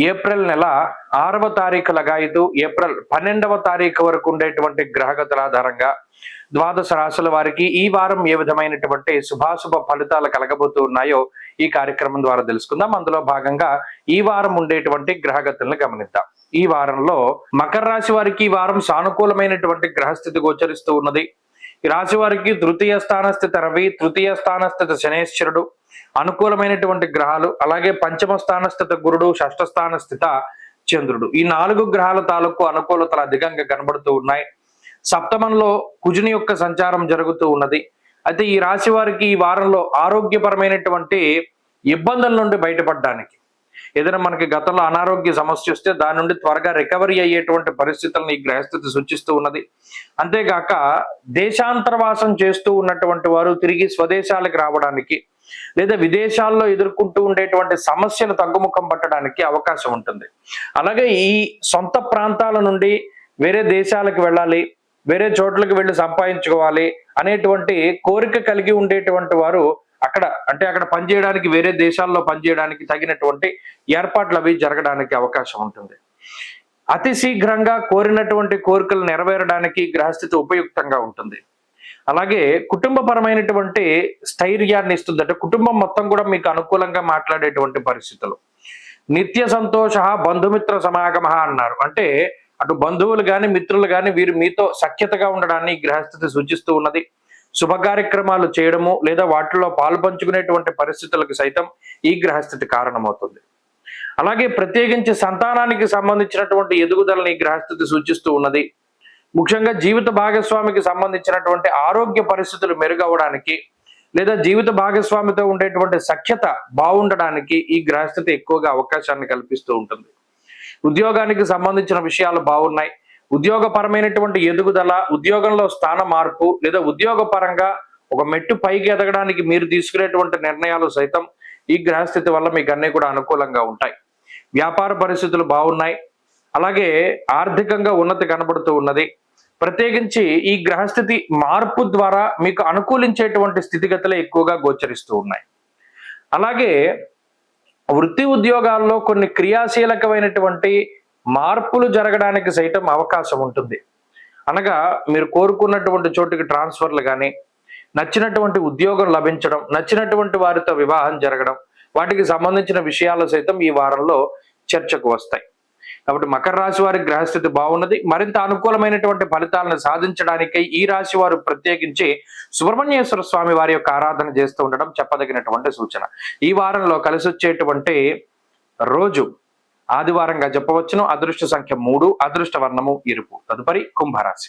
April నెల 6వ తారీఖు లగాయతు ఏప్రిల్ 12వ తారీఖు వరకు ఉండేటువంటి గ్రహగతుల ఆధారంగా ద్వాదశ రాశుల వారికి ఈ వారం ఏ విధమైనటువంటి శుభాశుభ ఫలితాలు కలగబోతూ ఉన్నాయో ఈ కార్యక్రమం ద్వారా తెలుసుకుందాం. అందులో భాగంగా ఈ వారం ఉండేటువంటి గ్రహగతులను గమనిద్దాం. ఈ వారంలో మకర రాశి వారికి ఈ వారం సానుకూలమైనటువంటి గ్రహస్థితి గోచరిస్తూ ఉన్నది. ఈ రాశి వారికి తృతీయ స్థానస్థిత రవి, తృతీయ స్థానస్థిత శనేశ్వరుడు అనుకూలమైనటువంటి గ్రహాలు, అలాగే పంచమ స్థానస్థిత గురుడు, షష్ఠ స్థానస్థిత చంద్రుడు, ఈ 4 గ్రహాల తాలూకు అనుకూలతలు అధికంగా కనబడుతూ ఉన్నాయి. సప్తమంలో కుజుని యొక్క సంచారం జరుగుతూ ఉన్నది. అయితే ఈ రాశి వారికి ఈ వారంలో ఆరోగ్యపరమైనటువంటి ఇబ్బందుల నుండి బయటపడడానికి, ఏదైనా మనకి గతంలో అనారోగ్య సమస్య వస్తే దాని నుండి త్వరగా రికవరీ అయ్యేటువంటి పరిస్థితులను ఈ గ్రహస్థితి సూచిస్తూ ఉన్నది. అంతేగాక దేశాంతరవాసం చేస్తూ ఉన్నటువంటి వారు తిరిగి స్వదేశాలకు రావడానికి, లేదా విదేశాల్లో ఎదుర్కొంటూ ఉండేటువంటి సమస్యలు తగ్గుముఖం పట్టడానికి అవకాశం ఉంటుంది. అలాగే ఈ సొంత ప్రాంతాల నుండి వేరే దేశాలకు వెళ్ళాలి, వేరే చోట్లకి వెళ్ళి సంపాదించుకోవాలి అనేటువంటి కోరిక కలిగి ఉండేటువంటి వారు అక్కడ పనిచేయడానికి, వేరే దేశాల్లో పనిచేయడానికి తగినటువంటి ఏర్పాట్లు అవి జరగడానికి అవకాశం ఉంటుంది. అతి శీఘ్రంగా కోరినటువంటి కోరికలు నెరవేరడానికి గ్రహస్థితి ఉపయుక్తంగా ఉంటుంది. అలాగే కుటుంబపరమైనటువంటి స్థైర్యాన్ని ఇస్తుంది. అంటే కుటుంబం మొత్తం కూడా మీకు అనుకూలంగా మాట్లాడేటువంటి పరిస్థితులు. నిత్య సంతోష బంధుమిత్ర సమాగమ అన్నారు. అంటే అటు బంధువులు కానీ మిత్రులు కానీ వీరు మీతో సఖ్యతగా ఉండడాన్ని ఈ గ్రహస్థితి సూచిస్తూ ఉన్నది. శుభ కార్యక్రమాలు చేయడము లేదా వాటిలో పాలు పంచుకునేటువంటి పరిస్థితులకు సైతం ఈ గ్రహస్థితి కారణమవుతుంది. అలాగే ప్రత్యేకించి సంతానానికి సంబంధించినటువంటి ఎదుగుదలని ఈ గ్రహస్థితి సూచిస్తూ ఉన్నది. ముఖ్యంగా జీవిత భాగస్వామికి సంబంధించినటువంటి ఆరోగ్య పరిస్థితులు మెరుగవడానికి, లేదా జీవిత భాగస్వామితో ఉండేటువంటి సఖ్యత బాగుండడానికి ఈ గ్రహస్థితి ఎక్కువగా అవకాశాన్ని కల్పిస్తూ ఉంటుంది. ఉద్యోగానికి సంబంధించిన విషయాలు బాగున్నాయి. ఉద్యోగపరమైనటువంటి ఎదుగుదల, ఉద్యోగంలో స్థాన మార్పు, లేదా ఉద్యోగ పరంగా ఒక మెట్టు పైకి ఎదగడానికి మీరు తీసుకునేటువంటి నిర్ణయాలు సైతం ఈ గ్రహస్థితి వల్ల మీకు అన్నీ కూడా అనుకూలంగా ఉంటాయి. వ్యాపార పరిస్థితులు బాగున్నాయి. అలాగే ఆర్థికంగా ఉన్నతి కనబడుతూ ఉన్నది. ప్రత్యేకించి ఈ గ్రహస్థితి మార్పు ద్వారా మీకు అనుకూలించేటువంటి స్థితిగతులే ఎక్కువగా గోచరిస్తూ ఉన్నాయి. అలాగే వృత్తి ఉద్యోగాల్లో కొన్ని క్రియాశీలకమైనటువంటి మార్పులు జరగడానికి సైతం అవకాశం ఉంటుంది. అనగా మీరు కోరుకున్నటువంటి చోటుకి ట్రాన్స్ఫర్లు కానీ, నచ్చినటువంటి ఉద్యోగం లభించడం, నచ్చినటువంటి వారితో వివాహం జరగడం, వాటికి సంబంధించిన విషయాలు సైతం ఈ వారంలో చర్చకు వస్తాయి. కాబట్టి మకర రాశి వారి గ్రహస్థితి బాగున్నది. మరింత అనుకూలమైనటువంటి ఫలితాలను సాధించడానికై ఈ రాశి వారు ప్రత్యేకించి సుబ్రహ్మణ్యేశ్వర స్వామి వారి యొక్క ఆరాధన చేస్తూ ఉండడం చెప్పదగినటువంటి సూచన. ఈ వారంలో కలిసి వచ్చేటువంటి రోజు ఆదివారంగా చెప్పవచ్చును. అదృష్ట సంఖ్య 3, అదృష్ట వర్ణము ఎరుపు. తదుపరి కుంభరాశి.